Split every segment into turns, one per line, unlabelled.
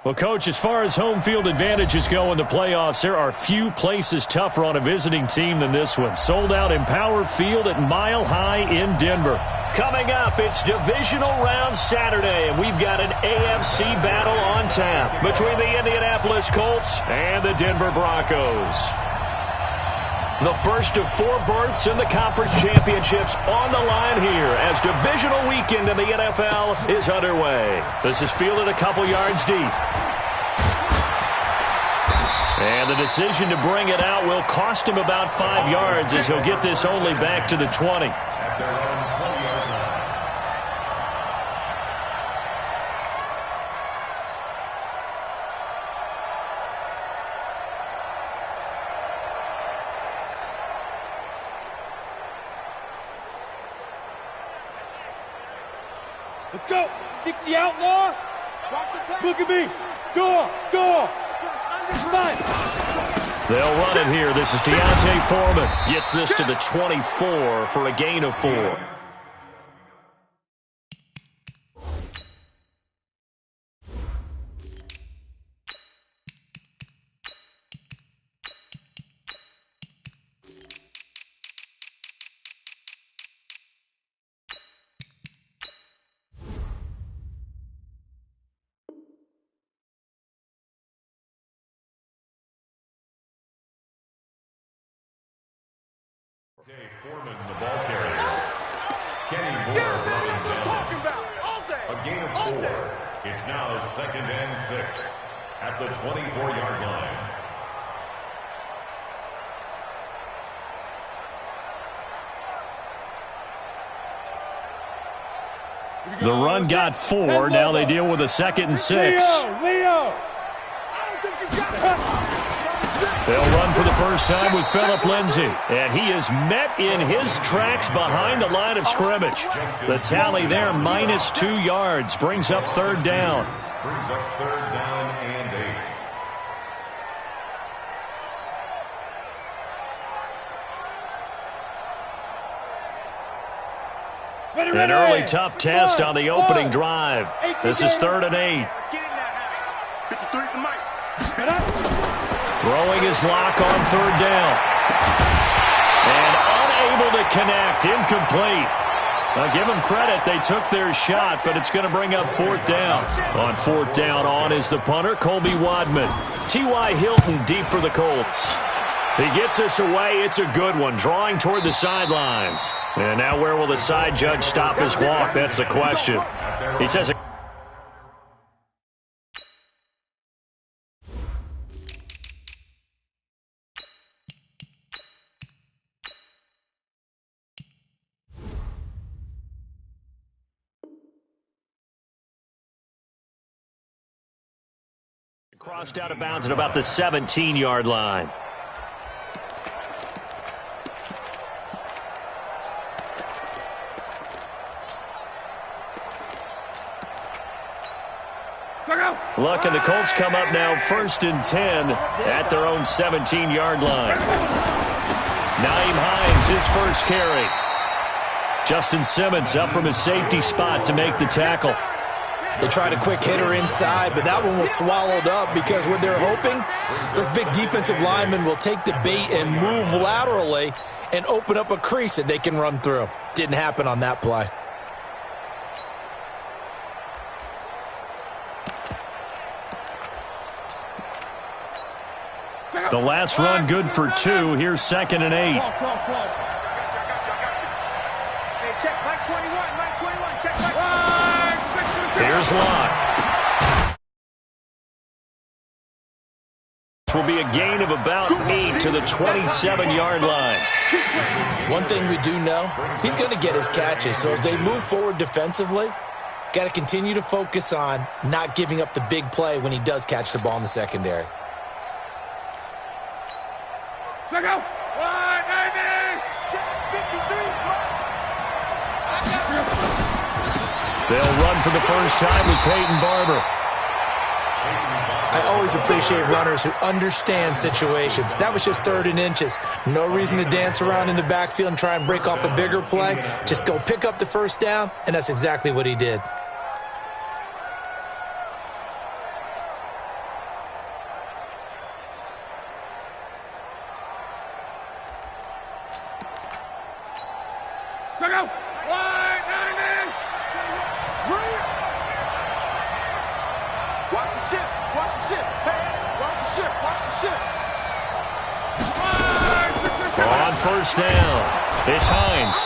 Well, Coach, as far as home field advantages go in the playoffs, there are few places tougher on a visiting team than this one. Sold out Empower Field at Mile High in Denver. Coming up, it's Divisional Round Saturday, and we've got an AFC battle on tap between the Indianapolis Colts and the Denver Broncos. The first of 4 berths in the conference championships on the line here as divisional weekend in the NFL is underway. This is fielded a couple yards deep. And the decision to bring it out will cost him about 5 yards as he'll get this only back to the 20.
Let's go. 60 outlaw. Look at me. Go.
They'll run it here. This is Deontay Foreman. Gets this to the 24 for a gain of 4.
Foreman, the ball carrier. Kenny Moore running down. A gain of 4. It's now 2nd and 6 at the 24-yard line.
The run got 4. Now they deal with a 2nd and 6.
Leo.
They'll run for the first time with Phillip Lindsay. And he is met in his tracks behind the line of scrimmage. The tally there, -2 yards, brings up 3rd down.
Brings up 3rd down and
8.
An early tough test on the opening drive. This is 3rd and 8. Throwing his lock on 3rd down. And unable to connect. Incomplete. Now, give them credit. They took their shot, but it's going to bring up 4th down. On 4th down, on is the punter, Colby Wadman. T.Y. Hilton deep for the Colts. He gets us away. It's a good one. Drawing toward the sidelines. And now where will the side judge stop his walk? That's the question. He says... Crossed out of bounds at about the 17-yard line. Luck, and the Colts come up now 1st and 10 at their own 17-yard line. Nyheim Hines, his first carry. Justin Simmons up from his safety spot to make the tackle.
They tried a quick hitter inside, but that one was swallowed up because what they're hoping, those big defensive linemen will take the bait and move laterally and open up a crease that they can run through. Didn't happen on that play.
The last run good for 2. Here's 2nd and 8. Here's Locke. This will be a gain of about 8 to the 27-yard line.
One thing we do know, he's going to get his catches. So as they move forward defensively, got to continue to focus on not giving up the big play when he does catch the ball in the secondary.
Check out.
They'll run for the first time with Peyton Barber.
I always appreciate runners who understand situations. That was just 3rd and inches. No reason to dance around in the backfield and try and break off a bigger play. Just go pick up the first down, and that's exactly what he did.
Watch the ship. Watch the ship. Hey, watch the ship. Watch the ship.
On first down, it's Hines.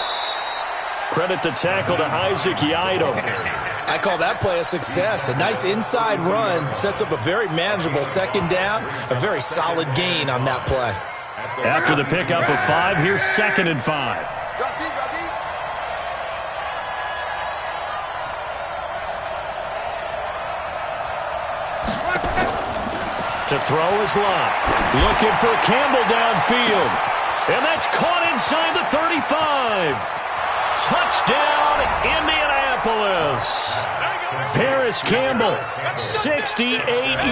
Credit the tackle to Isaac Yiadom.
I call that play a success. A nice inside run sets up a very manageable second down, a very solid gain on that play.
After the pickup of 5, here's 2nd and 5.
Drop deep, drop deep.
To throw is Lott. Looking for Campbell downfield. And that's caught inside the 35. Touchdown, Indianapolis. Paris Campbell, 68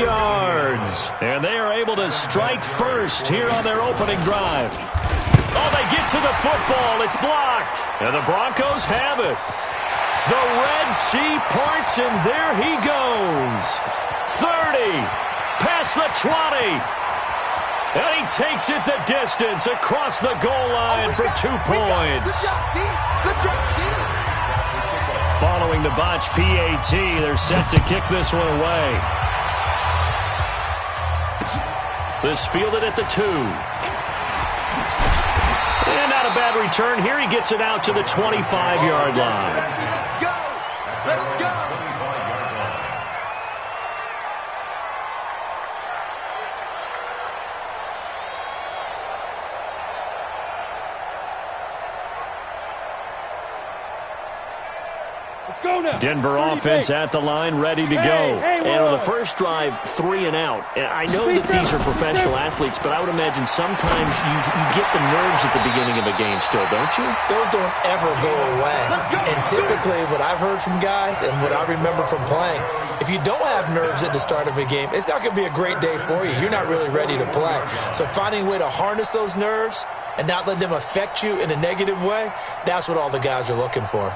yards. And they are able to strike first here on their opening drive. Oh, they get to the football. It's blocked. And the Broncos have it. The Red Sea parts, and there he goes. 30, past the 20. And he takes it the distance across the goal line for 2 points.
Good job, D.
Following the botch PAT, they're set to kick this one away. This fielded at the 2. And not a bad return here. He gets it out to the 25-yard line.
Let's go. Let's go.
Denver offense at the line, ready to go. And on the first drive, 3 and out. And I know that these are professional athletes, but I would imagine sometimes you get the nerves at the beginning of a game still, don't you?
Those don't ever go away. And typically what I've heard from guys and what I remember from playing, if you don't have nerves at the start of a game, it's not going to be a great day for you. You're not really ready to play. So finding a way to harness those nerves and not let them affect you in a negative way, that's what all the guys are looking for.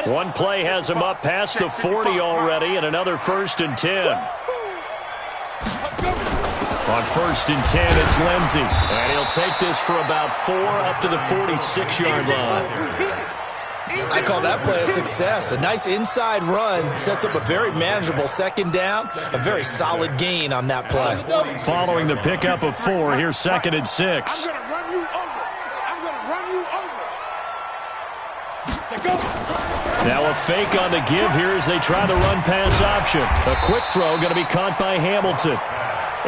One play has him up past the 40 already, and another 1st and 10. On 1st and 10, it's Lindsey. And he'll take this for about 4 up to the 46-yard line.
I call that play a success. A nice inside run sets up a very manageable second down, a very solid gain on that play.
Following the pickup of 4, here's 2nd and 6.
I'm going to run you over. I'm going to run you over. Let's go.
Now a fake on the give here as they try the run-pass option. A quick throw going to be caught by Hamilton.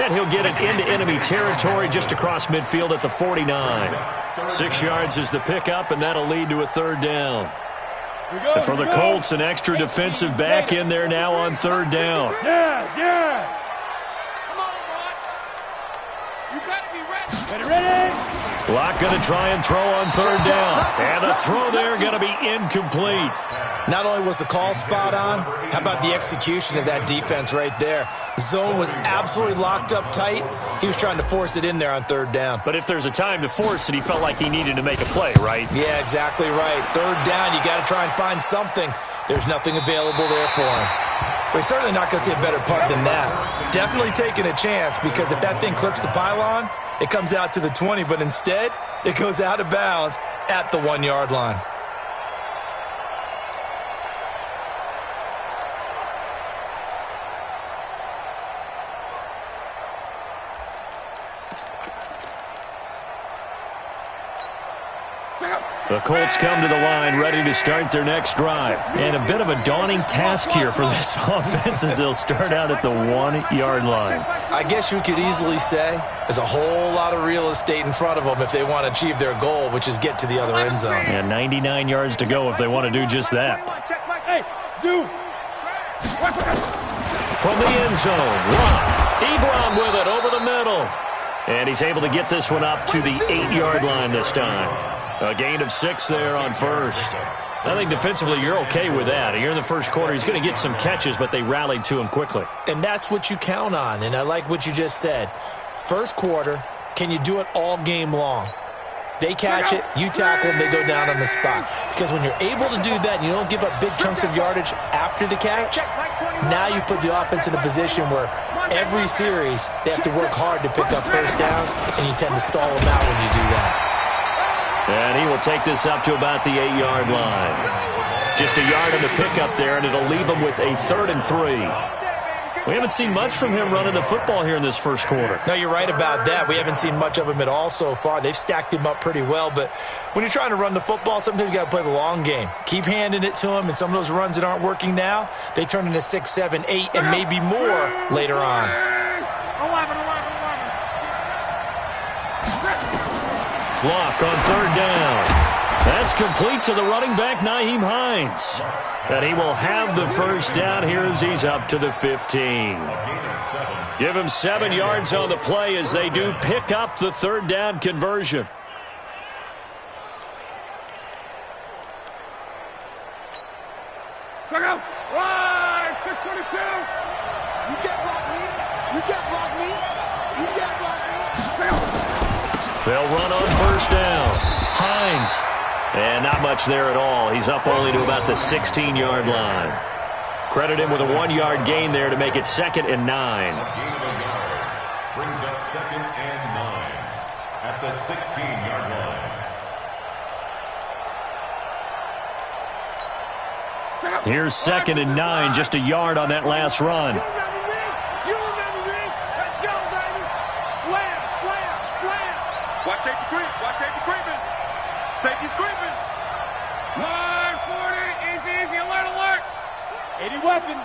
And he'll get it into enemy territory just across midfield at the 49. 6 yards is the pickup, and that'll lead to a 3rd down. And for the Colts, an extra defensive back in there now on 3rd down.
Yes, yes. Come on, Lott. You better be ready. Ready?
Lott going to try and throw on 3rd down. And the throw there going to be incomplete.
Not only was the call spot on, how about the execution of that defense right there? The zone was absolutely locked up tight. He was trying to force it in there on 3rd down.
But if there's a time to force it, he felt like he needed to make a play, right?
Yeah, exactly right. 3rd down, you got to try and find something. There's nothing available there for him. We're certainly not going to see a better punt than that. Definitely taking a chance, because if that thing clips the pylon, it comes out to the 20, but instead, it goes out of bounds at the 1-yard line.
The Colts come to the line ready to start their next drive. And a bit of a daunting task here for this offense as they'll start out at the 1-yard line.
I guess you could easily say there's a whole lot of real estate in front of them if they want to achieve their goal, which is get to the other end zone.
And 99 yards to go if they want to do just that.
Hey, Zoo.
From the end zone, Lott. Ebron with it over the middle. And he's able to get this one up to the 8-yard line this time. A gain of 6 there on 1st. I think defensively you're okay with that. Here in the first quarter, he's going to get some catches, but they rallied to him quickly.
And that's what you count on, and I like what you just said. First quarter, can you do it all game long? They catch it, you tackle them, they go down on the spot. Because when you're able to do that and you don't give up big chunks of yardage after the catch, Now you put the offense in a position where every series they have to work hard to pick up first downs, and you tend to stall them out when you do that.
And he will take this up to about the 8-yard line. Just a yard on the pickup there, and it'll leave him with a 3rd and 3. We haven't seen much from him running the football here in this first quarter.
No, you're right about that. We haven't seen much of him at all so far. They've stacked him up pretty well, but when you're trying to run the football, sometimes you got to play the long game. Keep handing it to him, and some of those runs that aren't working now, they turn into 6, 7, 8, and maybe more later on.
11.
Block on 3rd down. That's complete to the running back, Nyheim Hines. And he will have the first down here as he's up to the 15. Give him 7 yards on the play as they do pick up the 3rd down conversion.
Check out. Right, 622. You can't block me. You can't block me. You can't block me.
They'll run on 1st down. Hines. And not much there at all. He's up only to about the 16-yard line. Credit him with a 1-yard gain there to make it 2nd and 9.
A gain of a yard brings up 2nd and 9 at the 16-yard line.
Here's 2nd and 9, just a yard on that last run.
You remember me. Let's go, baby. Slam. Watch safety creep. Safety's creeping. 940. Easy. Alert. 80 weapon.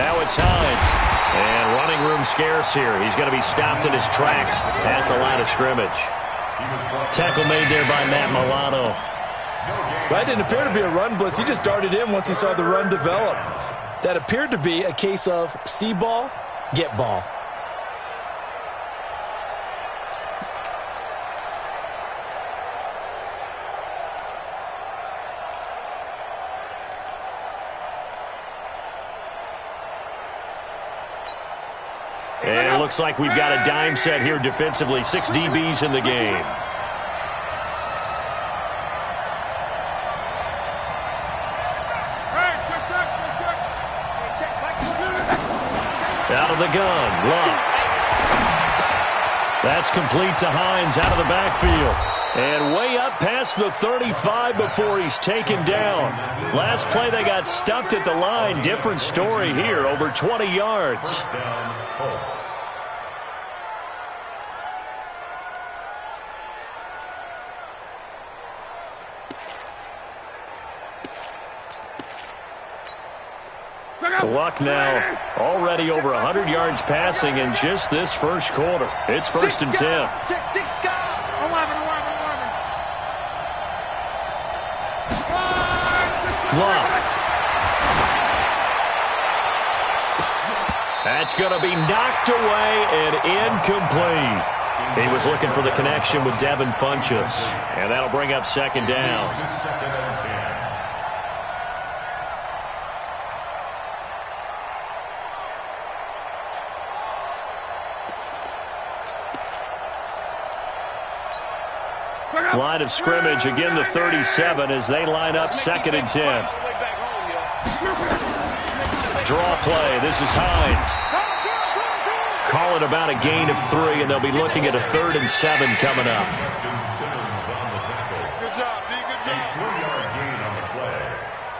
Now it's Hines. And running room scarce here. He's going to be stopped in his tracks at the line of scrimmage. Tackle made there by Matt Milano.
That didn't appear to be a run blitz. He just darted in once he saw the run develop. That appeared to be a case of see ball, get ball.
And it looks like we've got a dime set here defensively. 6 DBs in the game. Out of the gun. Luck. That's complete to Hines out of the backfield. And way up past the 35 before he's taken down. Last play they got stuffed at the line. Different story here. Over 20 yards.
First down, Colts.
Luck now already over 100 yards passing in just this first quarter. It's 1st and 10.
11.
Luck. That's going to be knocked away and incomplete. He was looking for the connection with Devin Funchess. And that'll bring up 2nd down. Line of scrimmage, again the 37 as they line up 2nd and 10. Draw play. This is Hines. Call it about a gain of 3, and they'll be looking at a 3rd and 7 coming up.
Good job, D. Good job.
A 3-yard gain on the play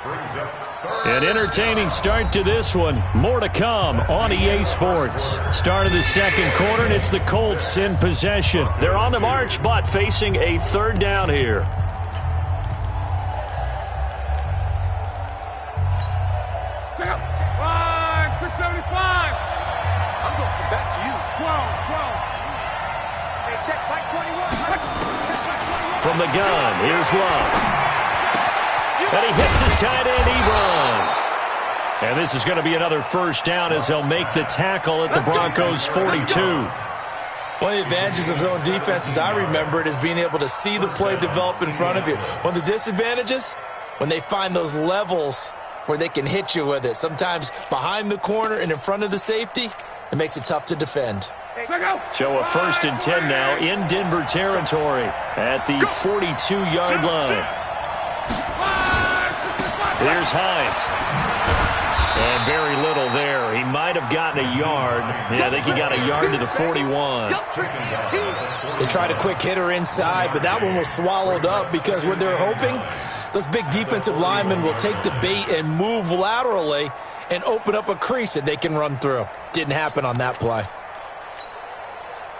brings up 3rd.
An entertaining start to this one. More to come on EA Sports. Start of the 2nd quarter, and it's the Colts in possession. They're on the march, but facing a 3rd down here.
Check out. 675. I'm going to come back to you. 12. Hey, check back 21.
From the gun, here's Love. And he hits his tight end, Ebron. And this is going to be another first down as they'll make the tackle at the Broncos' 42.
One of the advantages of zone defense, as I remember it, is being able to see the play develop in front of you. One of the disadvantages, when they find those levels where they can hit you with it. Sometimes behind the corner and in front of the safety, it makes it tough to defend.
So a 1st and 10 now in Denver territory at the 42-yard line. Here's Hines. And very little there. He might have gotten a yard. Yeah, I think he got a yard to the 41.
They tried a quick hitter inside, but that one was swallowed up because what they're hoping, those big defensive linemen will take the bait and move laterally and open up a crease that they can run through. Didn't happen on that play.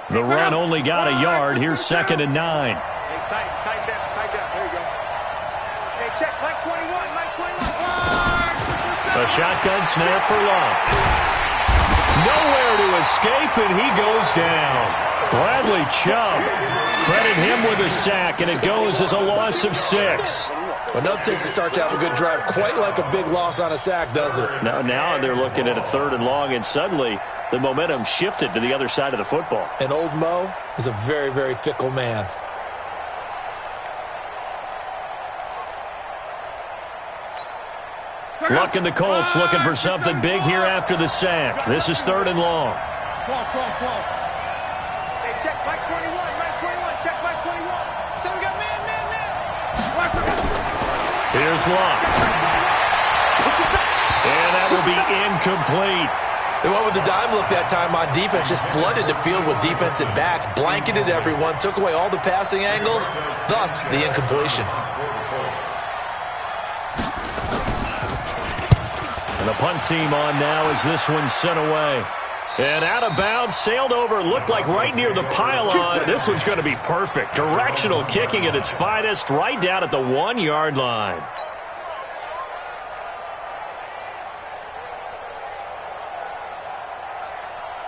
The run only got a yard. Here's 2nd and 9.
Hey, tighten down. There you go. Hey, check. Mike 21.
A shotgun snap for Long. Nowhere to escape, and he goes down. Bradley Chubb. Credit him with a sack, and it goes as a loss of 6.
Enough takes to start to have a good drive. Quite like a big loss on a sack, does it?
Now they're looking at a 3rd and long, and suddenly the momentum shifted to the other side of the football.
And old Mo is a very, very fickle man.
Luck and the Colts looking for something big here after the sack. This is 3rd and long.
Hey, check Mike 21. Check Mike 21. So we got man.
Here's Luck. And that will be incomplete.
They went with the dime look that time on defense, just flooded the field with defensive backs, blanketed everyone, took away all the passing angles, thus the incompletion.
And the punt team on now as this one's sent away. And out of bounds, sailed over, looked like right near the pylon. This one's going to be perfect. Directional kicking at its finest, right down at the 1-yard line.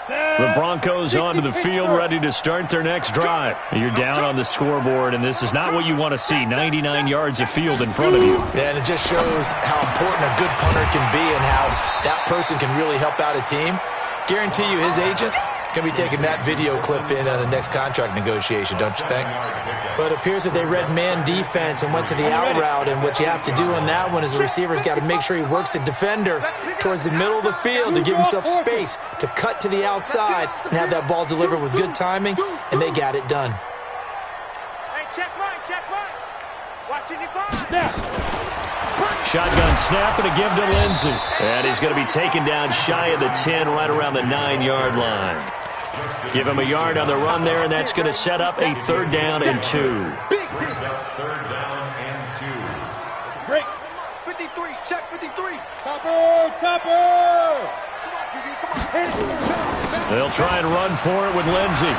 The Broncos onto the field, ready to start their next drive. You're down on the scoreboard, and this is not what you want to see. 99 yards of field in front of you.
Yeah, and it just shows how important a good punter can be and how that person can really help out a team. Guarantee you his agent can be taking that video clip in on the next contract negotiation, don't you think? But it appears that they read man defense and went to the out route, and what you have to do on that one is the receiver's got to make sure he works the defender towards the middle of the field to give himself space to cut to the outside and have that ball delivered with good timing, and they got it done.
Hey, check Mike. Watching you find.
Shotgun snap and a give to Lindsey. And he's going to be taken down shy of the 10, right around the 9-yard line. Give him a yard on the run there, and that's going to set up a 3rd down and 2.
Brings up 3rd down and 2.
Break. 53. Check 53. Topper. Come on, QB. Come on.
They'll try and run for it with Lindsey.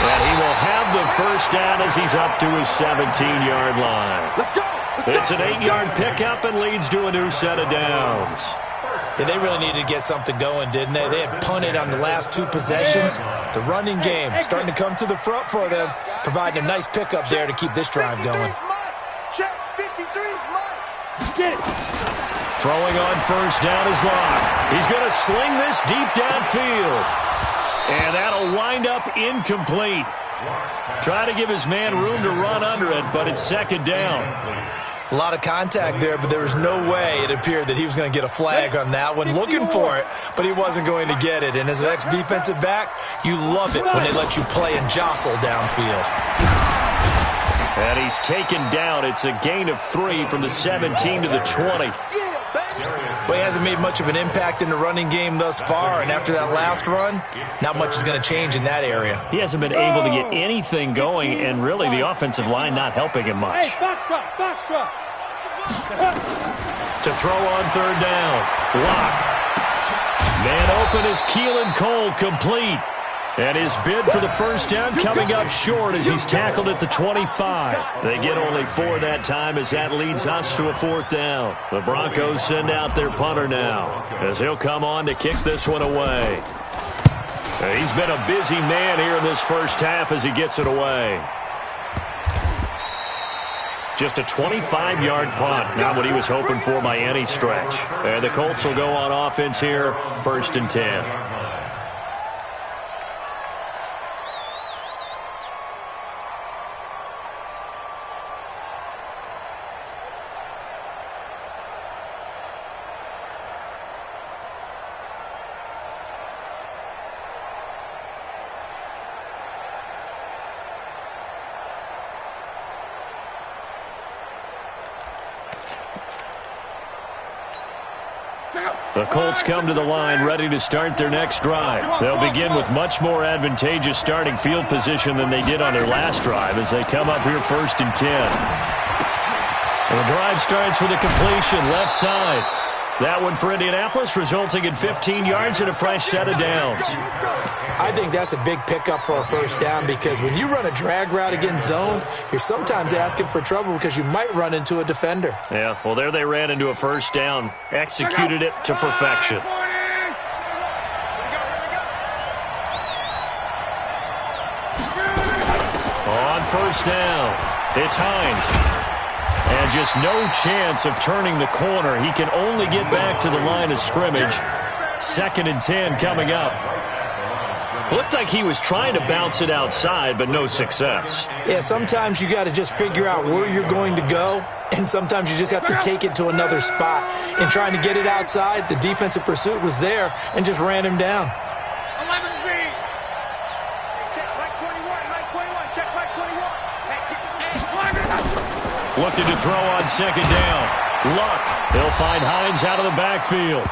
And he will have the 1st down as he's up to his 17-yard line.
Let's go.
It's an 8-yard pickup and leads to a new set of downs.
Yeah, they really needed to get something going, didn't they? They had punted on the last 2 possessions. The running game starting to come to the front for them, providing a nice pickup there to keep this drive going.
Check 53 is mine. Get it.
Throwing on 1st down is Locke. He's going to sling this deep downfield. And that'll wind up incomplete. Try to give his man room to run under it, but it's 2nd down.
A lot of contact there, but there was no way it appeared that he was going to get a flag on that one. Looking for it, but he wasn't going to get it. And as an ex-defensive back, you love it when they let you play and jostle downfield.
And he's taken down. It's a gain of 3 from the 17 to the 20.
Well, he hasn't made much of an impact in the running game thus far, and after that last run, not much is going to change in that area.
He hasn't been able to get anything going, and really the offensive line not helping him much.
Hey, box truck.
To throw on 3rd down. Lock. Man open is Keelan Cole, complete. And his bid for the 1st down coming up short as he's tackled at the 25. They get only 4 that time as that leads us to a 4th down. The Broncos send out their punter now as he'll come on to kick this one away. He's been a busy man here in this 1st half as he gets it away. Just a 25-yard punt, not what he was hoping for by any stretch. And the Colts will go on offense here, 1st and 10. The Colts come to the line ready to start their next drive. They'll begin with much more advantageous starting field position than they did on their last drive as they come up here 1st and 10. And the drive starts with a completion left side. That one for Indianapolis, resulting in 15 yards and a fresh set of downs.
I think that's a big pickup for a first down because when you run a drag route against zone, you're sometimes asking for trouble because you might run into a defender.
Yeah, well, there they ran into a first down, executed it to perfection. On first down, it's Hines. And just no chance of turning the corner. He can only get back to the line of scrimmage. 2nd and 10 coming up. Looked like he was trying to bounce it outside, but no success.
Yeah, sometimes you got to just figure out where you're going to go, and sometimes you just have to take it to another spot. In trying to get it outside, the defensive pursuit was there and just ran him down.
11B. Check right 21, right 21, check right 21.
Looking to throw on 2nd down. Luck. He'll find Hines out of the backfield.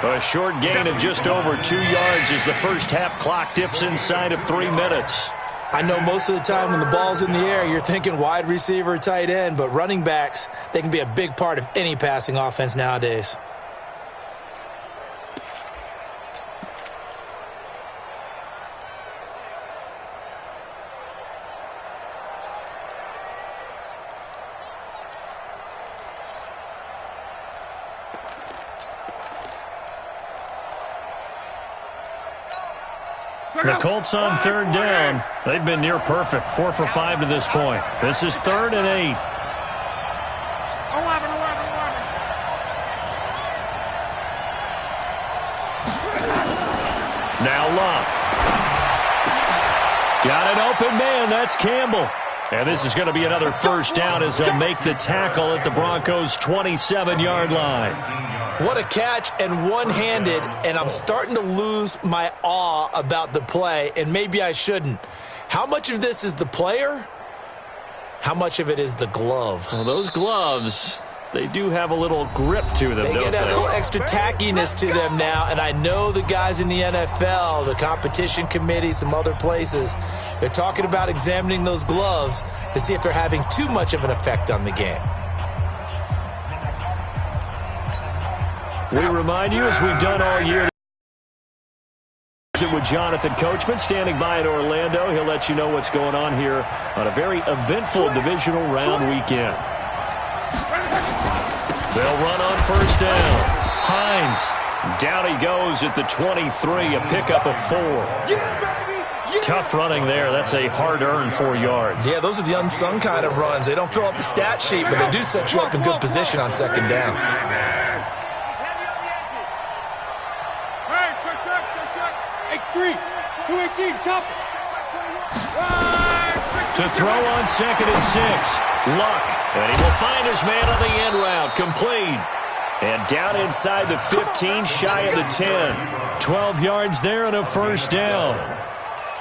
A short gain of just over 2 yards as the first half clock dips inside of 3 minutes.
I know most of the time when the ball's in the air, you're thinking wide receiver, tight end, but running backs, they can be a big part of any passing offense nowadays.
The Colts on 3rd down. They've been near perfect, 4 for 5 to this point. This is 3rd and 8.
11.
Now Luck. Got an open man. That's Campbell. And this is going to be another first down as they'll make the tackle at the Broncos' 27-yard line.
What a catch and one-handed, and I'm starting to lose my awe about the play, and maybe I shouldn't. How much of this is the player? How much of it is the glove?
Well, those gloves, they do have a little grip to them,
They
don't
get that
they?
little extra tackiness to them now, and I know the guys in the NFL, the competition committee, some other places, they're talking about examining those gloves to see if they're having too much of an effect on the game.
We remind you, as we've done all year, with Jonathan Coachman standing by in Orlando. He'll let you know what's going on here on a very eventful divisional round weekend. They'll run on first down. Hines, down he goes at the 23, a pickup of 4. Tough running there. That's a hard-earned 4 yards.
Yeah, those are the unsung kind of runs. They don't fill up the stat sheet, but they do set you up in good position on 2nd down.
To throw on 2nd and 6. Luck. And he will find his man on the end route. Complete. And down inside the 15, shy of the 10. 12 yards there and a first down.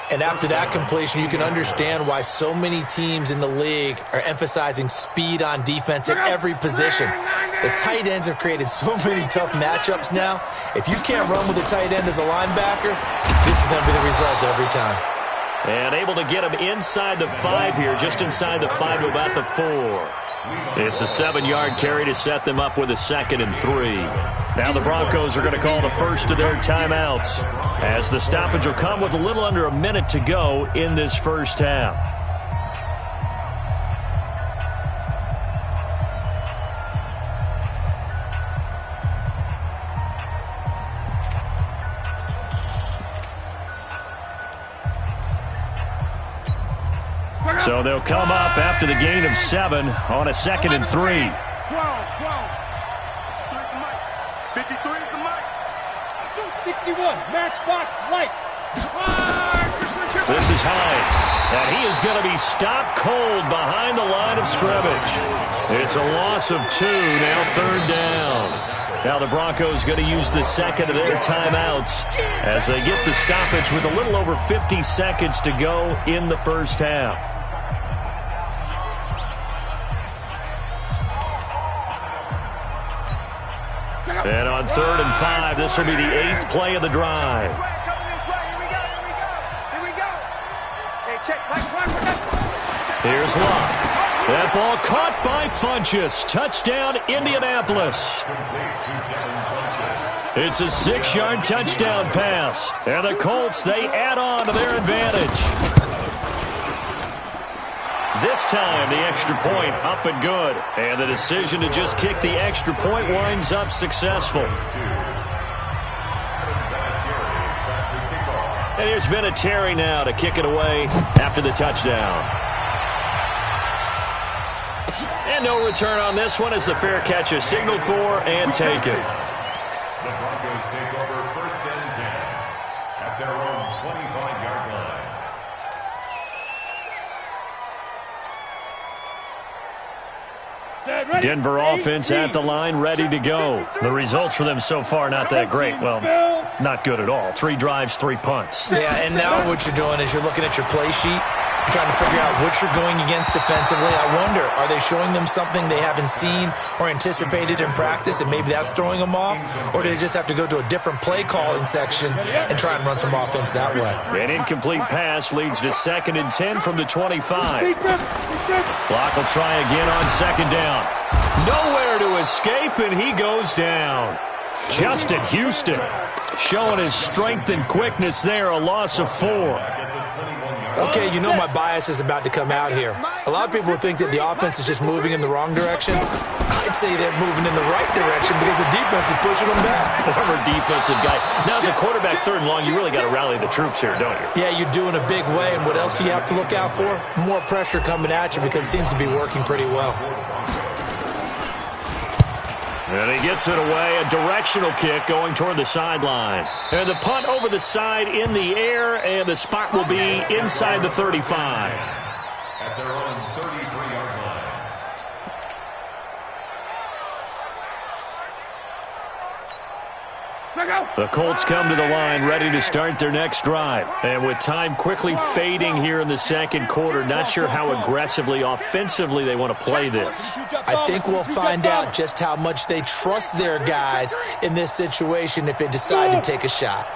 And after that completion, you can understand why so many teams in the league are emphasizing speed on defense at every position. The tight ends have created so many tough matchups now. If you can't run with a tight end as a linebacker, this is going to be the result every time.
And able to get him inside the 5 here, just inside the 5 to about the 4. It's a 7-yard carry to set them up with a 2nd and 3. Now the Broncos are going to call the first of their timeouts, as the stoppage will come with a little under a minute to go in this first half. So they'll come up after the gain of 7 on a 2nd and 3.
12. 53 is the mic.
61, matchbox lights.
This is Hines, and he is going to be stopped cold behind the line of scrimmage. It's a loss of 2, now 3rd down. Now the Broncos going to use the 2nd of their timeouts as they get the stoppage with a little over 50 seconds to go in the first half. And on 3rd and 5, this will be the 8th play of the drive. Here's Locke. That ball caught by Funchess. Touchdown, Indianapolis. It's a 6-yard touchdown pass. And the Colts, they add on to their advantage. This time, the extra point up and good. And the decision to just kick the extra point winds up successful. And here's Vinatieri now to kick it away after the touchdown. And no return on this one as the fair catch is signaled for and taken.
The Broncos take over 1st and 10 at their own 25-yard line.
Denver offense at the line, ready to go. The results for them so far not that great. Well, not good at all. 3 drives, 3 punts.
Yeah, and now what you're doing is you're looking at your play sheet. You're trying to figure out what you're going against defensively. I wonder, are they showing them something they haven't seen or anticipated in practice, and maybe that's throwing them off? Or do they just have to go to a different play calling section and try and run some offense that way?
An incomplete pass leads to 2nd and 10 from the 25. Locke will try again on 2nd down. Nowhere to escape, and he goes down. Justin Houston showing his strength and quickness there, a loss of 4.
Okay, you know my bias is about to come out here. A lot of people think that the offense is just moving in the wrong direction. I'd say they're moving in the right direction because the defense is pushing them back.
Former defensive guy. Now, as a quarterback 3rd and long, you really got to rally the troops here, don't you?
Yeah, you do in a big way. And what else do you have to look out for? More pressure coming at you because it seems to be working pretty well.
And he gets it away, a directional kick going toward the sideline. And the punt over the side in the air, and the spot will be inside the 35.
At their own 33-yard line.
The Colts come to the line ready to start their next drive. And with time quickly fading here in the 2nd quarter, not sure how aggressively, offensively they want to play this.
I think we'll find out just how much they trust their guys in this situation if they decide to take a shot.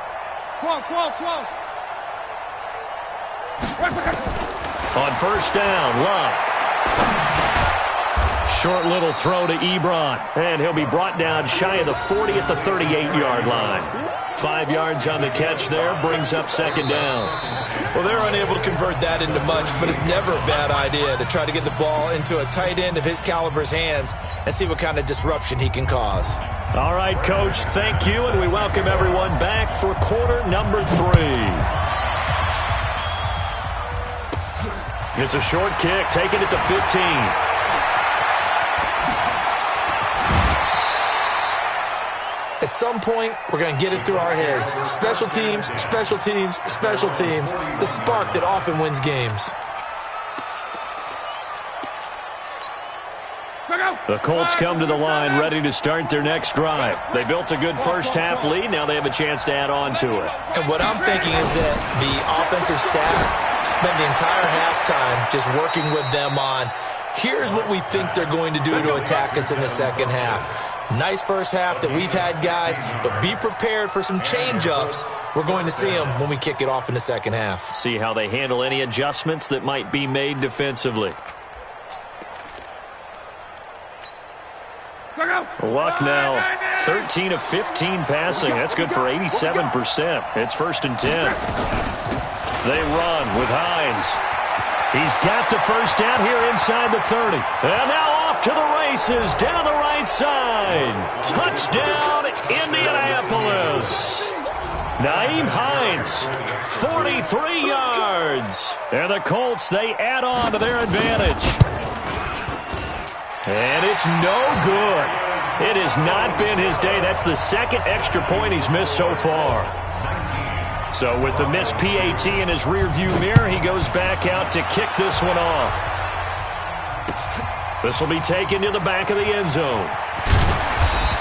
On 1st down, Locke. Short little throw to Ebron. And he'll be brought down shy of the 40 at the 38-yard line. 5 yards on the catch there, brings up 2nd down.
Well, they're unable to convert that into much, but it's never a bad idea to try to get the ball into a tight end of his caliber's hands and see what kind of disruption he can cause.
All right, Coach, thank you, and we welcome everyone back for quarter number 3. It's a short kick, taking it to 15.
At some point, we're going to get it through our heads. Special teams, special teams, special teams. The spark that often wins games.
The Colts come to the line ready to start their next drive. They built a good first-half lead. Now they have a chance to add on to it.
And what I'm thinking is that the offensive staff spent the entire halftime just working with them on, here's what we think they're going to do to attack us in the 2nd half. Nice first half that we've had, guys, but be prepared for some change-ups. We're going to see them when we kick it off in the 2nd half.
See how they handle any adjustments that might be made defensively. Luck now, 13 of 15 passing. That's good for 87%. It's 1st and 10. They run with Hines. He's got the 1st down here inside the 30. And now off to the races down the right side. Touchdown, Indianapolis. Nyheim Hines, 43 yards. And the Colts, they add on to their advantage. And it's no good. It has not been his day. That's the 2nd extra point he's missed so far. So with the missed PAT in his rearview mirror, he goes back out to kick this one off. This will be taken to the back of the end zone.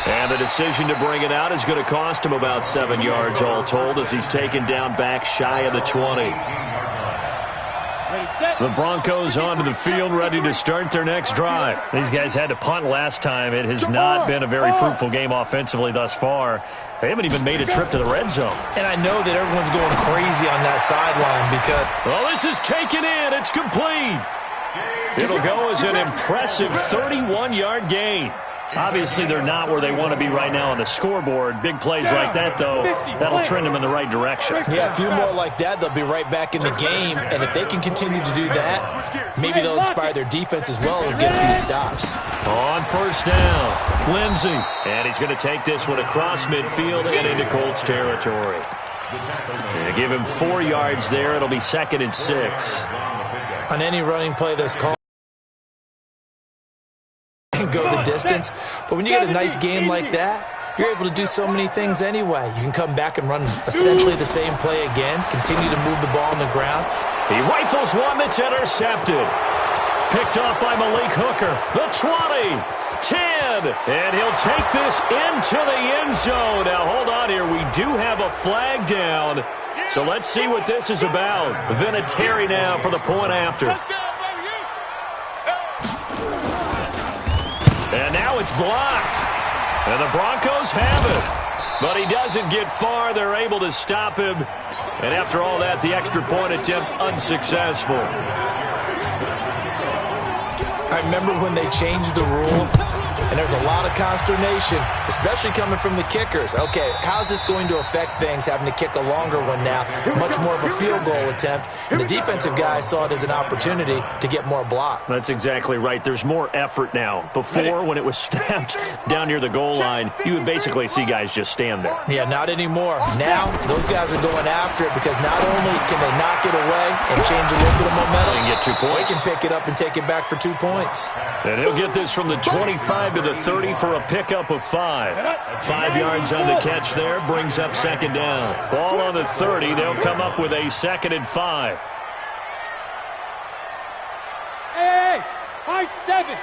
And the decision to bring it out is going to cost him about 7 yards all told as he's taken down back shy of the 20. The Broncos onto the field, ready to start their next drive. These guys had to punt last time. It has not been a very fruitful game offensively thus far. They haven't even made a trip to the red zone.
And I know that everyone's going crazy on that sideline because...
Well, this is taken in. It's complete. It'll go as an impressive 31-yard gain. Obviously, they're not where they want to be right now on the scoreboard. Big plays like that, though, that'll trend them in the right direction.
Yeah, a few more like that, they'll be right back in the game. And if they can continue to do that, maybe they'll inspire their defense as well and get a few stops.
On first down, Lindsey. And he's going to take this one across midfield and into Colts territory. And give him 4 yards there. It'll be 2nd and 6.
On any running play that's called, go the distance, but when you get a nice game like that, you're able to do so many things anyway. You can come back and run essentially the same play again, continue to move the ball on the ground.
He rifles one that's intercepted. Picked off by Malik Hooker. The 20, 10, and he'll take this into the end zone. Now, hold on here. We do have a flag down, so let's see what this is about. Vinatieri now for the point after. And now it's blocked. And the Broncos have it. But he doesn't get far. They're able to stop him. And after all that, the extra point attempt unsuccessful.
I remember when they changed the rule, and there's a lot of consternation, especially coming from the kickers. Okay, how's this going to affect things, having to kick a longer one now, much more of a field goal attempt, and the defensive guys saw it as an opportunity to get more block.
That's exactly right. There's more effort now. Before, when it was snapped down near the goal line, you would basically see guys just stand there.
Yeah, not anymore. Now, those guys are going after it because not only can they knock it away and change a little bit of momentum,
they can get 2 points.
They can pick it up and take it back for 2 points.
And he'll get this from the 25 to the 30 for a pickup of 5. 5 yards on the catch there, brings up 2nd down. Ball on the 30, they'll come up with a 2nd and 5.
Hey, high 7.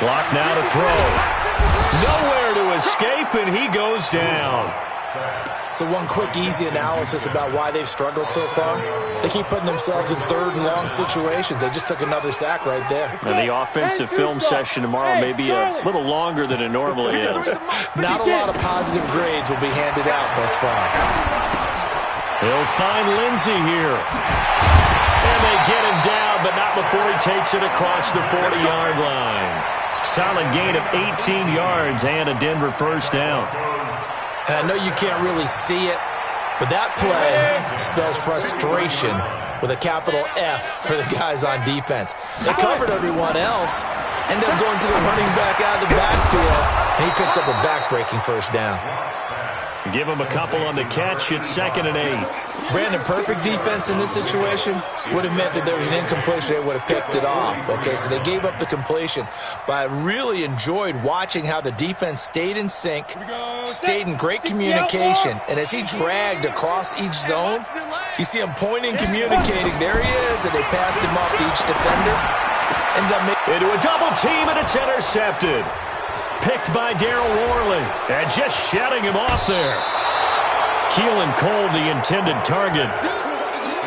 Clock now to throw. Nowhere to escape, and he goes down.
So one quick, easy analysis about why they've struggled so far. They keep putting themselves in 3rd and long situations. They just took another sack right there.
And the offensive film session tomorrow may be a little longer than it normally is.
Not a lot of positive grades will be handed out thus far.
He'll find Lindsey here. And they get him down, but not before he takes it across the 40-yard line. Solid gain of 18 yards and a Denver first down.
And I know you can't really see it, but that play spells frustration with a capital F for the guys on defense. They covered everyone else, ended up going to the running back out of the backfield, and he picks up a back-breaking first down.
Give him a couple on the catch. It's 2nd and 8.
Brandon, perfect defense in this situation would have meant that there was an incompletion. They would have picked it off. Okay, so they gave up the completion. But I really enjoyed watching how the defense stayed in sync, stayed in great communication. And as he dragged across each zone, you see him pointing, communicating. There he is, and they passed him off to each defender.
Into a double team, and it's intercepted. Picked by Darryl Worley, and just shutting him off there. Keelan Cole, the intended target.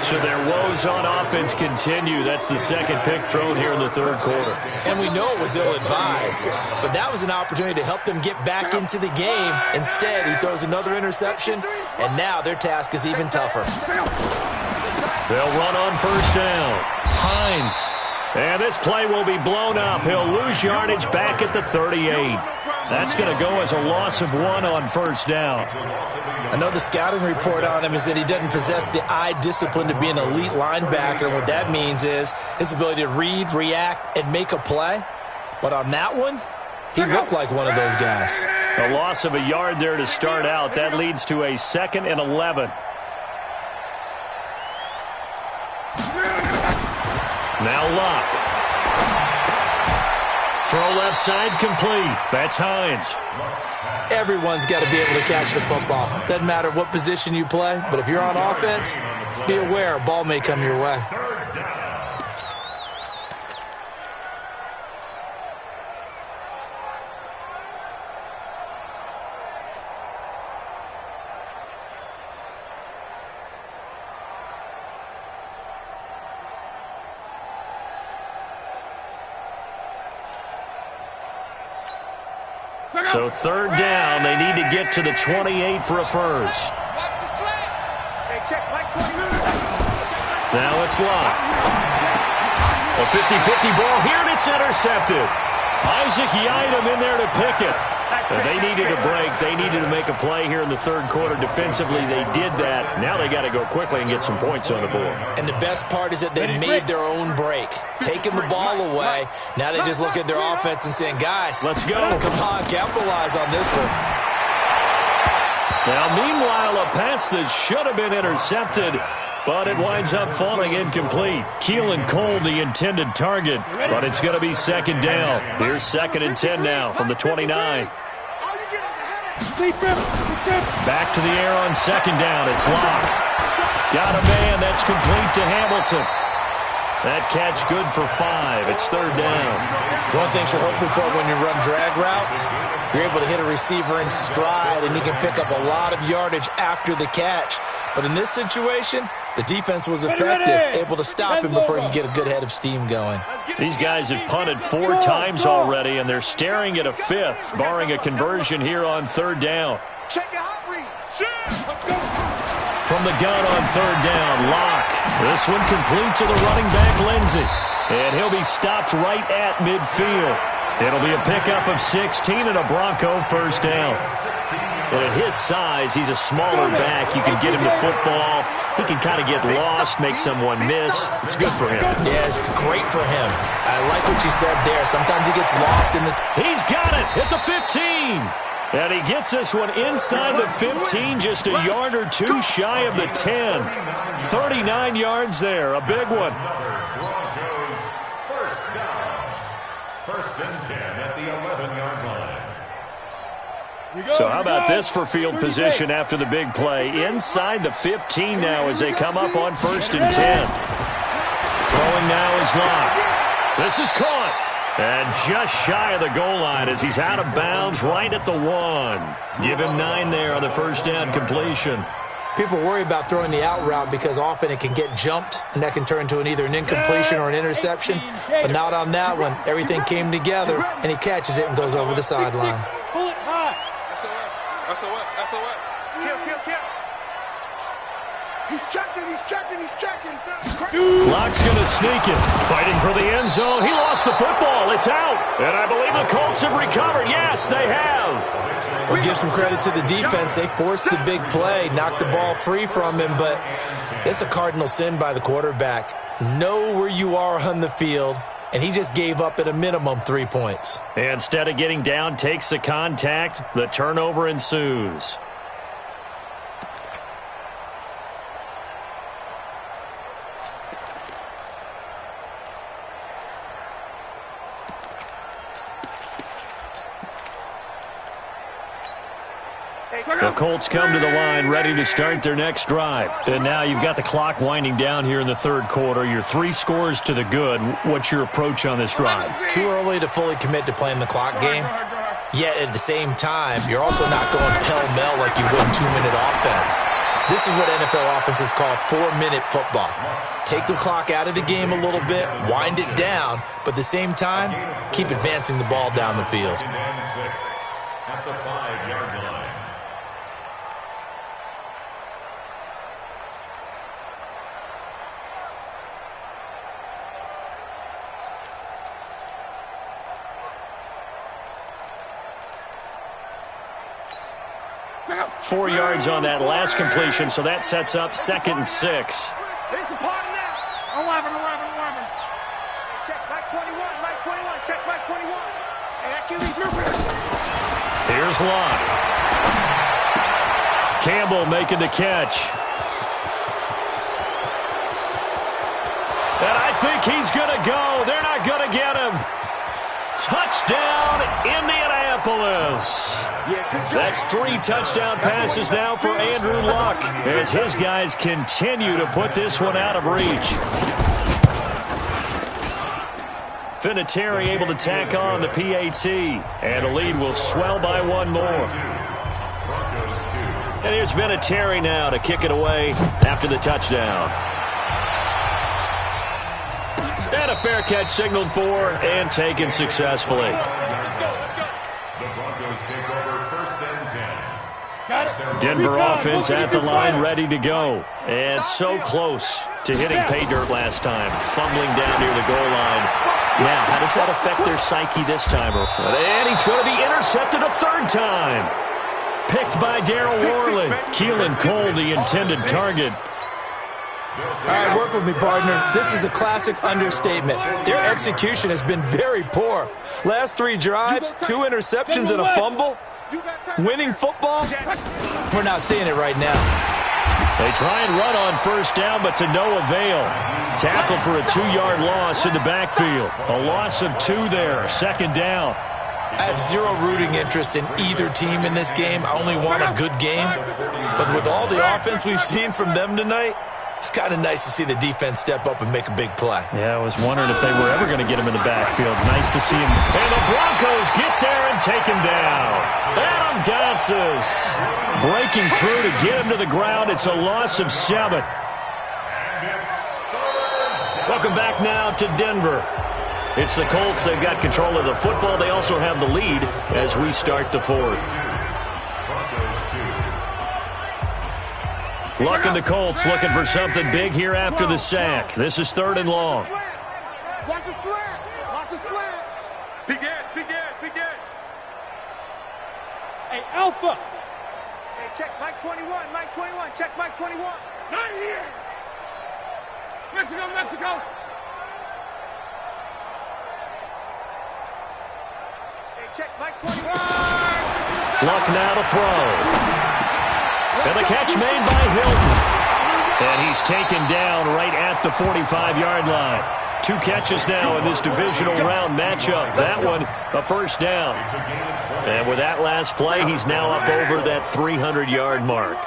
So their woes on offense continue. That's the 2nd pick thrown here in the 3rd quarter.
And we know it was ill-advised, but that was an opportunity to help them get back into the game. Instead, he throws another interception, and now their task is even tougher.
They'll run on first down. Hines. And this play will be blown up. He'll lose yardage back at the 38. That's going to go as a loss of 1 on first down.
I know the scouting report on him is that he doesn't possess the eye discipline to be an elite linebacker. What that means is his ability to read, react, and make a play. But on that one, he looked like one of those guys.
A loss of a yard there to start out. That leads to a 2nd and 11. Now Locke. Throw left side complete. That's Hines.
Everyone's got to be able to catch the football. Doesn't matter what position you play, but if you're on offense, be aware a ball may come your way.
So third down, they need to get to the 28 for a first. Now it's locked. A 50-50 ball here, and it's intercepted. Isaac Yiadom in there to pick it. They needed a break. They needed to make a play here in the third quarter. Defensively, they did that. Now they got to go quickly and get some points on the board.
And the best part is that they made their own break, taking the ball away. Now they just look at their offense and saying, guys,
let's go.
Come on, capitalize on this one.
Now, meanwhile, a pass that should have been intercepted, but it winds up falling incomplete. Keelan Cole, the intended target, but it's going to be second down. Here's 2nd and 10 now from the 29. Back to the air on second down. It's locked. Got a man. That's complete to Hamilton. That catch good for 5. It's third down.
One thing you're hoping for when you run drag routes, you're able to hit a receiver in stride, and he can pick up a lot of yardage after the catch. But in this situation, the defense was effective, able to stop him before he could get a good head of steam going.
These guys have punted 4 times already, and they're staring at a 5th, barring a conversion here on third down.
Check your hot read.
From the gun on third down, Locke. This one complete to the running back, Lindsey. And he'll be stopped right at midfield. It'll be a pickup of 16 and a Bronco first down. And at his size, he's a smaller back. You can get him the football. He can kind of get lost, make someone miss. It's good for him.
Yeah, it's great for him. I like what you said there. Sometimes he gets lost in the...
He's got it at the 15. And he gets this one inside the 15, just a yard or 2 shy of the 10. 39 yards there, a big one.
Broncos first down. 1st and 10 at the 11-yard line.
So how about this for field position after the big play? Inside the 15 now as they come up on 1st and 10. Throwing now is Locke. This is caught. And just shy of the goal line as he's out of bounds right at the 1. Give him 9 there on the first down completion.
People worry about throwing the out route because often it can get jumped, and that can turn into either an incompletion or an interception. But not on that one. Everything came together, and he catches it and goes over the sideline.
Pull it high.
SOS. Kill. He's checking.
Locke's going to sneak it. Fighting for the end zone. He lost the football. It's out. And I believe the Colts have recovered. Yes, they have.
We'll give some credit to the defense. They forced the big play, knocked the ball free from him, but it's a cardinal sin by the quarterback. Know where you are on the field, and he just gave up at a minimum 3 points.
Instead of getting down, takes the contact. The turnover ensues. The Colts come to the line ready to start their next drive. And now you've got the clock winding down here in the third quarter. You're 3 scores to the good. What's your approach on this drive?
Too early to fully commit to playing the clock game. Yet at the same time, you're also not going pell-mell like you would in 2-minute offense. This is what NFL offenses call 4-minute football. Take the clock out of the game a little bit, wind it down, but at the same time, keep advancing the ball down the field.
At the 5-yard line.
Check
4 yards on that last completion, so that sets up 2nd and 6.
There's a party now. I'm wiping. Check back 21. Check back 21. Hey, Achilles, you're ready.
Here's Locke. Campbell making the catch. And I think he's going to go. They're not going to get him. Touchdown, Indianapolis. That's 3 touchdown passes now for Andrew Luck as his guys continue to put this one out of reach. Vinatieri able to tack on the PAT, and the lead will swell by 1 more. And here's Vinatieri now to kick it away after the touchdown. And a fair catch signaled for and taken successfully.
The Broncos Broncos take over 1st and 10.
Denver offense at the line, ready to go. And so close to hitting pay dirt last time. Fumbling down near the goal line. Now, how does that affect their psyche this time? And he's going to be intercepted a 3rd time. Picked by Darryl Worley. Keelan Cole, the intended target.
All right, work with me, partner. This is a classic understatement. Their execution has been very poor. Last 3 drives, 2 interceptions and a fumble. Winning football? We're not seeing it right now.
They try and run on 1st down, but to no avail. Tackle for a 2-yard loss in the backfield. A loss of 2 there, 2nd down.
I have zero rooting interest in either team in this game. I only want a good game. But with all the offense we've seen from them tonight, it's kind of nice to see the defense step up and make a big play.
Yeah, I was wondering if they were ever going to get him in the backfield. Nice to see him. And the Broncos get there and take him down. Adam Gotsis breaking through to get him to the ground. It's a loss of 7. Welcome back now to Denver. It's the Colts. They've got control of the football. They also have the lead as we start the 4th. Luck and the Colts looking for something big here after the sack. This is 3rd and long.
Watch the slant. Watch the slant. Big edge, big edge, big edge.
Hey, Alpha.
Hey, check Mike 21, Mike 21, check Mike 21.
Not here. Mexico, Mexico.
Hey, check Mike 21.
Luck now to throw. And the catch made by Hilton. And he's taken down right at the 45-yard line. 2 catches now in this divisional round matchup. That one, a 1st down. And with that last play, he's now up over that 300-yard mark.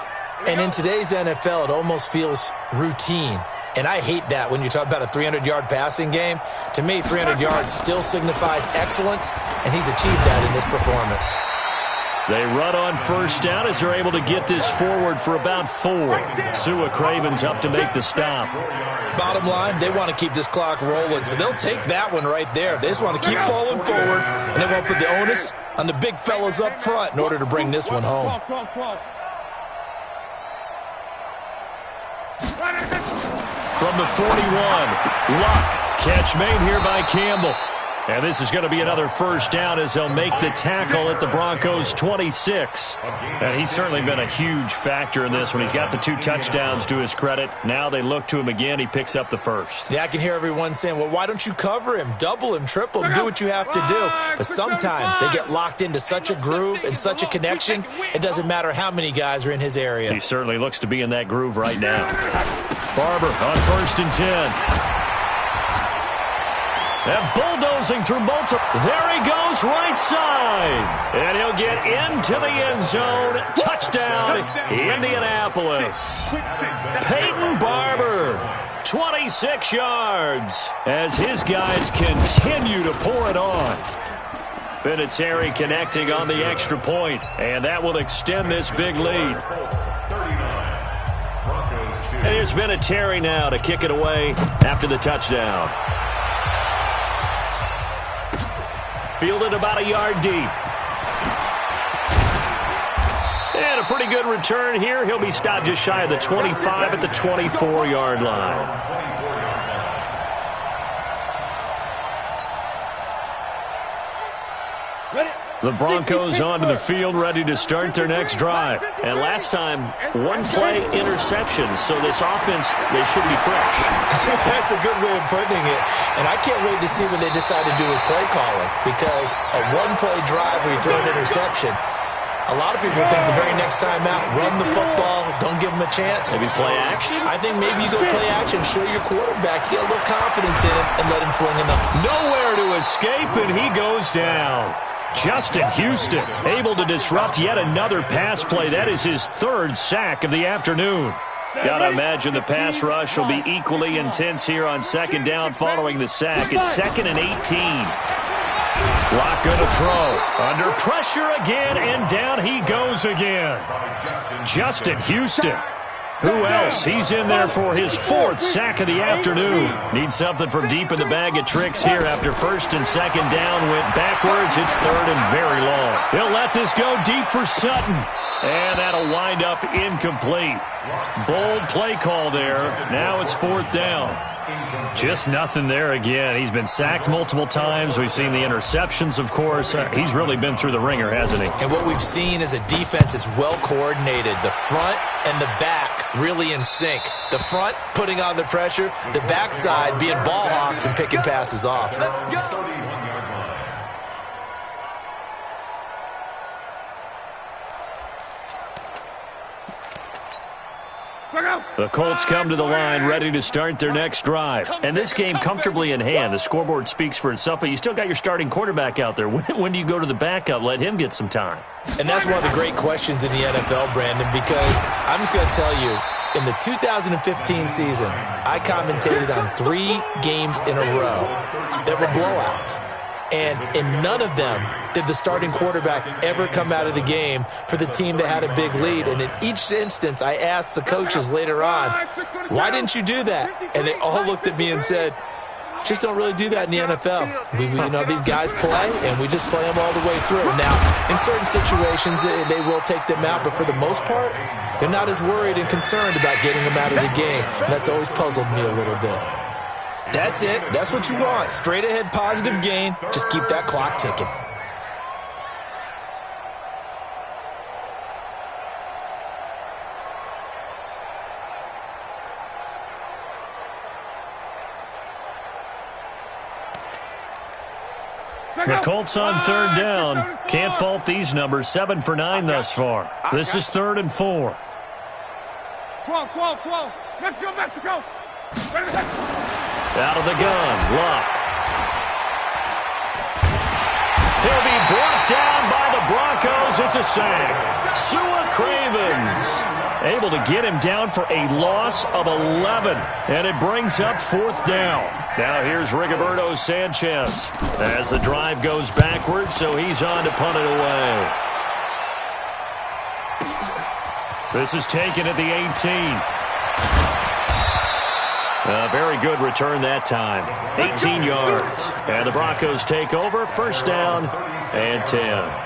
And in today's NFL, it almost feels routine. And I hate that when you talk about a 300-yard passing game. To me, 300 yards still signifies excellence, and he's achieved that in this performance.
They run on 1st down as they're able to get this forward for about 4. Sua Craven's up to make the stop.
Bottom line, they want to keep this clock rolling, so they'll take that one right there. They just want to keep falling forward, and they want to put the onus on the big fellas up front in order to bring this one home.
From the 41, Luck. Catch made here by Campbell. And this is going to be another 1st down as they'll make the tackle at the Broncos' 26. And he's certainly been a huge factor in this one. He's got the 2 touchdowns to his credit. Now they look to him again. He picks up the 1st.
Yeah, I can hear everyone saying, well, why don't you cover him? Double him, triple him, do what you have to do. But sometimes they get locked into such a groove and such a connection, it doesn't matter how many guys are in his area.
He certainly looks to be in that groove right now. Barber on 1st and 10. And bulldozing through multiple. There he goes, right side. And he'll get into the end zone. Touchdown, Indianapolis. Peyton Barber, 26 yards, as his guys continue to pour it on. Vinatieri connecting on the extra point, and that will extend this big lead. And here's Vinatieri now to kick it away after the touchdown. Fielded about a yard deep. And a pretty good return here. He'll be stopped just shy of the 25 at the 24-yard line. The Broncos onto the field, ready to start their next drive. And last time, 1-play interception, so this offense, they should be fresh.
That's a good way of putting it. And I can't wait to see what they decide to do with play calling, because a 1-play drive where you throw an interception, a lot of people think the very next time out, run the football, don't give them a chance.
Maybe play action?
I think maybe you go play action, show your quarterback, get a little confidence in him, and let him fling enough.
Nowhere to escape, and he goes down. Justin Houston able to disrupt yet another pass play. That is his 3rd sack of the afternoon. Gotta imagine the pass rush will be equally intense here on 2nd down following the sack. It's 2nd and 18. Lock going to throw. Under pressure again, and down he goes again. Justin Houston Who else? He's in there for his 4th sack of the afternoon. Needs something from deep in the bag of tricks here after 1st and 2nd down went backwards. It's 3rd and very long. He'll let this go deep for Sutton. And that'll wind up incomplete. Bold play call there. Now it's 4th down. Just nothing there again. He's been sacked multiple times. We've seen the interceptions, of course. He's really been through the ringer, hasn't he?
And what we've seen is a defense that's well coordinated. The front and the back really in sync. The front putting on the pressure, the backside being ball hawks and picking passes off.
The Colts come to the line ready to start their next drive. And this game comfortably in hand. The scoreboard speaks for itself, but you still got your starting quarterback out there. When do you go to the backup? Let him get some time.
And that's one of the great questions in the NFL, Brandon, because I'm just going to tell you, in the 2015 season, I commentated on 3 games in a row that were blowouts. And in none of them did the starting quarterback ever come out of the game for the team that had a big lead. And in each instance, I asked the coaches later on, why didn't you do that? And they all looked at me and said, just don't really do that in the NFL. You know, these guys play, and we just play them all the way through. Now, in certain situations, they will take them out, but for the most part, they're not as worried and concerned about getting them out of the game. And that's always puzzled me a little bit. That's it. That's what you want. Straight ahead positive gain. Just keep that clock ticking.
The Colts on 3rd down. Can't fault these numbers. 7 for 9 thus far. This is 3rd and 4.
12. Mexico, Mexico.
Out of the gun, Luck. He'll be brought down by the Broncos. It's a sack. Sua Cravens able to get him down for a loss of 11. And it brings up 4th down. Now here's Rigoberto Sanchez as the drive goes backwards, so he's on to punt it away. This is taken at the 18. A very good return that time. 18 yards. And the Broncos take over. 1st down and 10.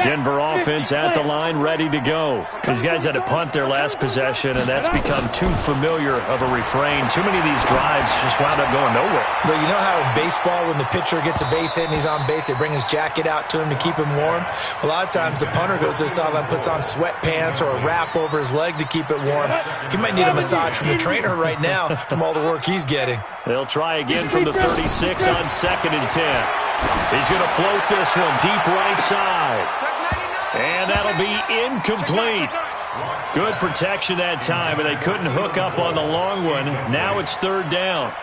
Denver offense at the line, ready to go. These guys had to punt their last possession, and that's become too familiar of a refrain. Too many of these drives just wound up going nowhere.
Well, you know how in baseball, when the pitcher gets a base hit and he's on base, they bring his jacket out to him to keep him warm? A lot of times the punter goes to the sideline, puts on sweatpants or a wrap over his leg to keep it warm. He might need a massage from the trainer right now from all the work he's getting.
They'll try again from the 36 on 2nd and 10. He's going to float this one deep right side. And that'll be incomplete. Good protection that time, and they couldn't hook up on the long one. Now it's 3rd down.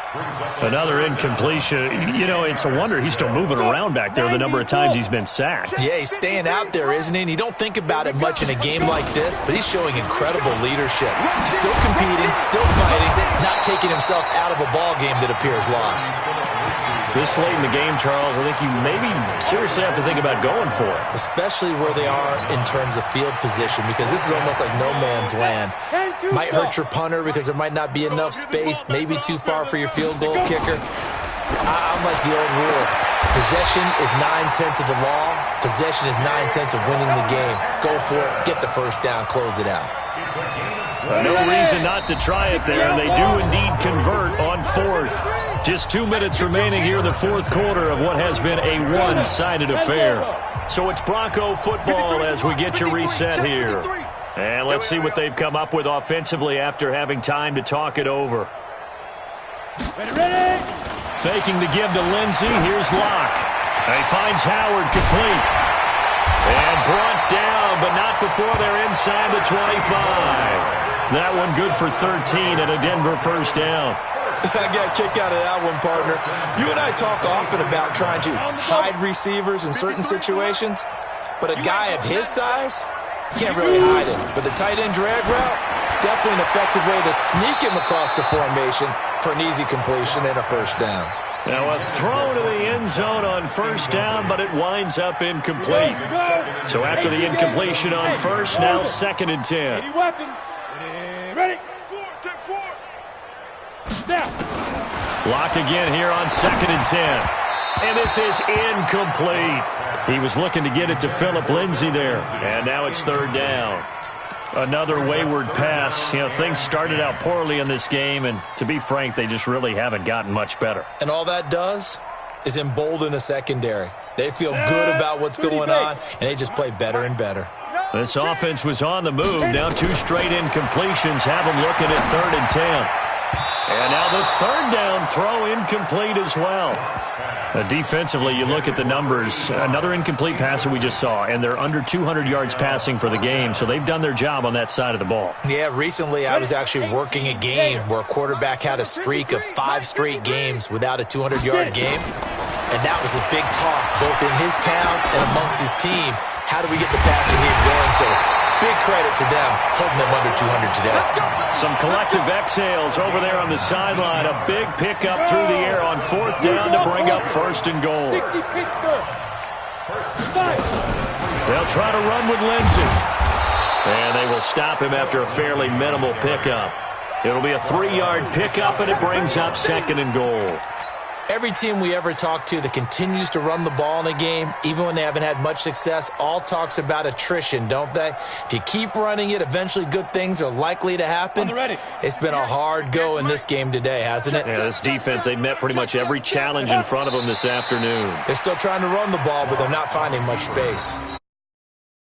Another incompletion. You know, it's a wonder he's still moving around back there the number of times he's been sacked.
Yeah, he's staying out there, isn't he? And you don't think about it much in a game like this, but he's showing incredible leadership. Still competing, still fighting, not taking himself out of a ball game that appears lost.
This late in the game, Charles, I think you maybe seriously have to think about going for it.
Especially where they are in terms of field position, because this is almost like no man's land. Might hurt your punter because there might not be enough space, maybe too far for your field goal kicker. I'm like the old rule. Possession is 9/10 of the law. Possession is 9/10 of winning the game. Go for it, get the 1st down, close it out.
No reason not to try it there, and they do indeed convert on 4th. Just 2 minutes remaining here in the 4th quarter of what has been a one-sided affair. So it's Bronco football as we get you reset here. And let's see what they've come up with offensively after having time to talk it over.
Ready.
Faking the give to Lindsey. Here's Locke. He finds Howard complete. And brought down, but not before they're inside the 25. That one good for 13 and a Denver 1st down.
I got a kick out of that one, partner. You and I talk often about trying to hide receivers in certain situations, but a guy of his size, can't really hide it. But the tight end drag route, definitely an effective way to sneak him across the formation for an easy completion and a 1st down.
Now a throw to the end zone on first down, but it winds up incomplete. So after the incompletion on first, now 2nd and 10.
Ready? Now.
Lock again here on 2nd and 10. And this is incomplete. He was looking to get it to Phillip Lindsay there. And now it's 3rd down. Another wayward pass. You know, things started out poorly in this game, and to be frank, they just really haven't gotten much better.
And all that does is embolden a secondary. They feel good about what's going on, and they just play better and better.
This offense was on the move. Now 2 straight incompletions have them looking at 3rd and 10. And now the 3rd down throw incomplete as well. Defensively, you look at the numbers. Another incomplete passer we just saw, and they're under 200 yards passing for the game, so they've done their job on that side of the ball.
Yeah, recently I was actually working a game where a quarterback had a streak of 5 straight games without a 200-yard game, and that was a big talk both in his town and amongst his team. How do we get the passing game going? So big credit to them holding them under 200 today.
Some collective exhales over there on the sideline. A big pickup through the air on 4th down to bring up 1st and goal. They'll try to run with Lindsay. And they will stop him after a fairly minimal pickup. It'll be a 3-yard pickup, and it brings up 2nd and goal.
Every team we ever talk to that continues to run the ball in a game, even when they haven't had much success, all talks about attrition, don't they? If you keep running it, eventually good things are likely to happen. It's been a hard go in this game today, hasn't it?
Yeah, this defense, they met pretty much every challenge in front of them this afternoon.
They're still trying to run the ball, but they're not finding much space.